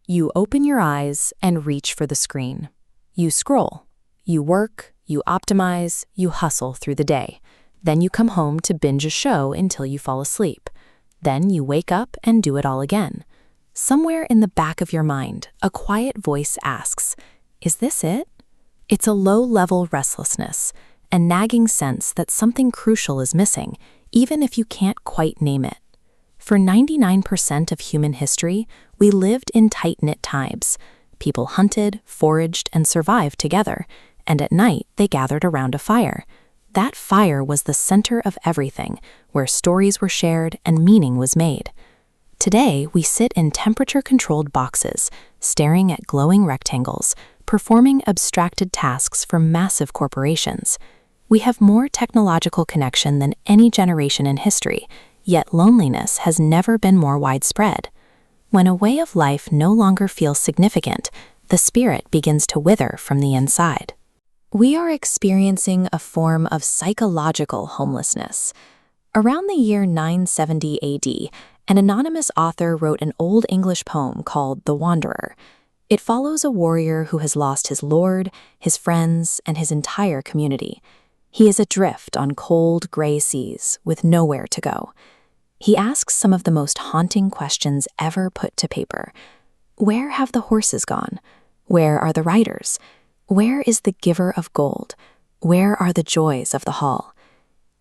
You open your eyes and reach for the screen. You scroll. You work, you optimize, you hustle through the day. Then you come home to binge a show until you fall asleep. Then you wake up and do it all again. Somewhere in the back of your mind, a quiet voice asks, "Is this it?" It's a low-level restlessness, a nagging sense that something crucial is missing, even if you can't quite name it. For 99% of human history, we lived in tight-knit tribes. People hunted, foraged, and survived together, and at night they gathered around a fire. That fire was the center of everything, where stories were shared and meaning was made. Today, we sit in temperature-controlled boxes, staring at glowing rectangles, performing abstracted tasks for massive corporations. We have more technological connection than any generation in history, yet loneliness has never been more widespread. When a way of life no longer feels significant, the spirit begins to wither from the inside. We are experiencing a form of psychological homelessness. Around the year 970 AD, an anonymous author wrote an Old English poem called The Wanderer. It follows a warrior who has lost his lord, his friends, and his entire community. He is adrift on cold, gray seas with nowhere to go. He asks some of the most haunting questions ever put to paper. Where have the horses gone? Where are the riders? Where is the giver of gold? Where are the joys of the hall?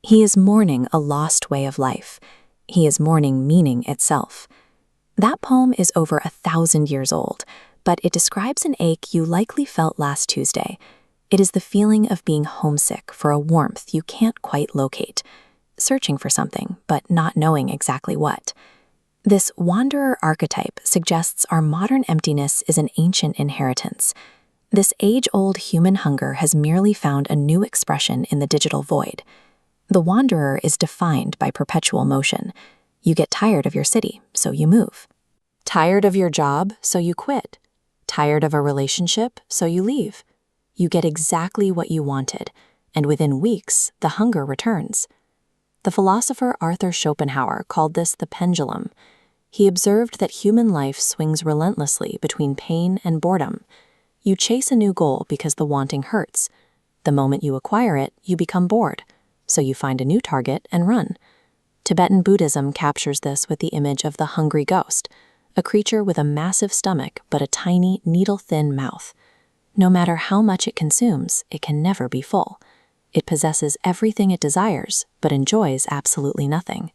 He is mourning a lost way of life. He is mourning meaning itself. That poem is over 1,000 years old, but it describes an ache you likely felt last Tuesday. It is the feeling of being homesick for a warmth you can't quite locate, searching for something, but not knowing exactly what. This wanderer archetype suggests our modern emptiness is an ancient inheritance. This age-old human hunger has merely found a new expression in the digital void. The wanderer is defined by perpetual motion. You get tired of your city, so you move. Tired of your job, so you quit. Tired of a relationship, so you leave. You get exactly what you wanted, and within weeks, the hunger returns. The philosopher Arthur Schopenhauer called this the pendulum. He observed that human life swings relentlessly between pain and boredom. You chase a new goal because the wanting hurts. The moment you acquire it, you become bored. So you find a new target and run. Tibetan Buddhism captures this with the image of the hungry ghost, a creature with a massive stomach but a tiny, needle-thin mouth. No matter how much it consumes, it can never be full. It possesses everything it desires, but enjoys absolutely nothing.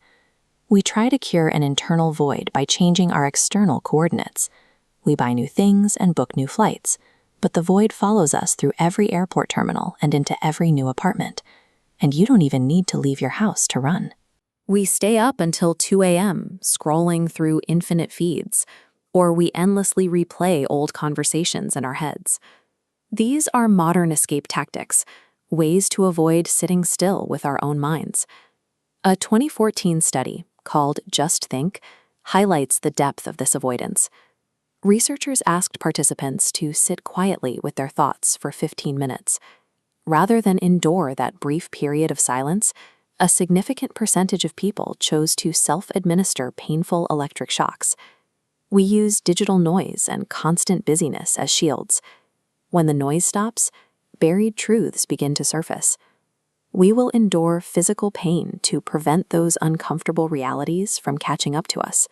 We try to cure an internal void by changing our external coordinates. We buy new things and book new flights, but the void follows us through every airport terminal and into every new apartment. And you don't even need to leave your house to run. We stay up until 2 a.m., scrolling through infinite feeds, or we endlessly replay old conversations in our heads. These are modern escape tactics, ways to avoid sitting still with our own minds. A 2014 study called Just Think highlights the depth of this avoidance. Researchers asked participants to sit quietly with their thoughts for 15 minutes. Rather than endure that brief period of silence, a significant percentage of people chose to self-administer painful electric shocks. We use digital noise and constant busyness as shields. When the noise stops, buried truths begin to surface. We will endure physical pain to prevent those uncomfortable realities from catching up to us.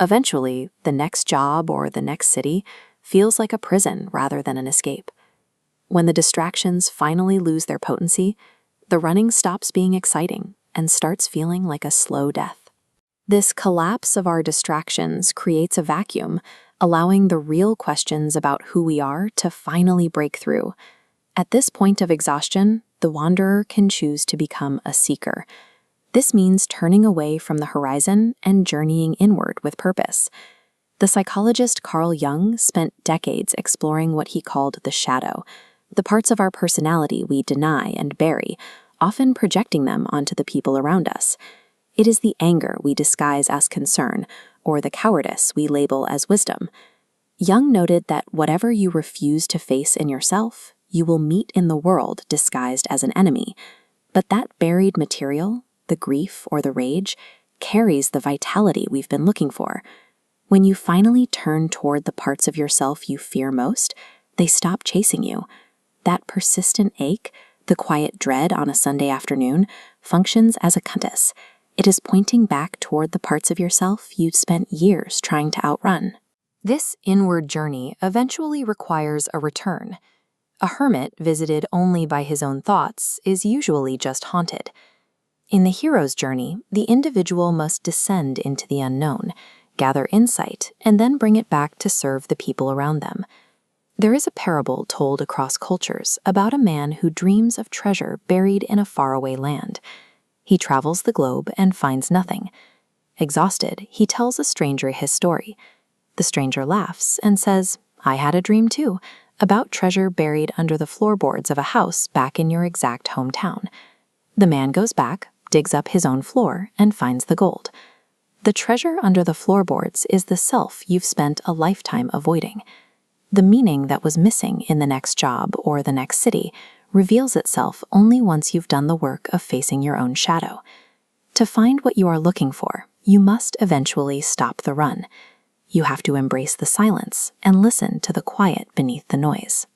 Eventually, the next job or the next city feels like a prison rather than an escape. When the distractions finally lose their potency, the running stops being exciting and starts feeling like a slow death. This collapse of our distractions creates a vacuum, allowing the real questions about who we are to finally break through. At this point of exhaustion, the wanderer can choose to become a seeker. This means turning away from the horizon and journeying inward with purpose. The psychologist Carl Jung spent decades exploring what he called the shadow, the parts of our personality we deny and bury, often projecting them onto the people around us. It is the anger we disguise as concern, or the cowardice we label as wisdom. Jung noted that whatever you refuse to face in yourself, you will meet in the world disguised as an enemy. But that buried material, the grief or the rage, carries the vitality we've been looking for. When you finally turn toward the parts of yourself you fear most, they stop chasing you. That persistent ache, the quiet dread on a Sunday afternoon, functions as a compass. It is pointing back toward the parts of yourself you'd spent years trying to outrun. This inward journey eventually requires a return. A hermit visited only by his own thoughts is usually just haunted. In the hero's journey, the individual must descend into the unknown, gather insight, and then bring it back to serve the people around them. There is a parable told across cultures about a man who dreams of treasure buried in a faraway land. He travels the globe and finds nothing. Exhausted, he tells a stranger his story. The stranger laughs and says, "I had a dream too, about treasure buried under the floorboards of a house back in your exact hometown." The man goes back, digs up his own floor, and finds the gold. The treasure under the floorboards is the self you've spent a lifetime avoiding. The meaning that was missing in the next job or the next city reveals itself only once you've done the work of facing your own shadow. To find what you are looking for, you must eventually stop the run. You have to embrace the silence and listen to the quiet beneath the noise.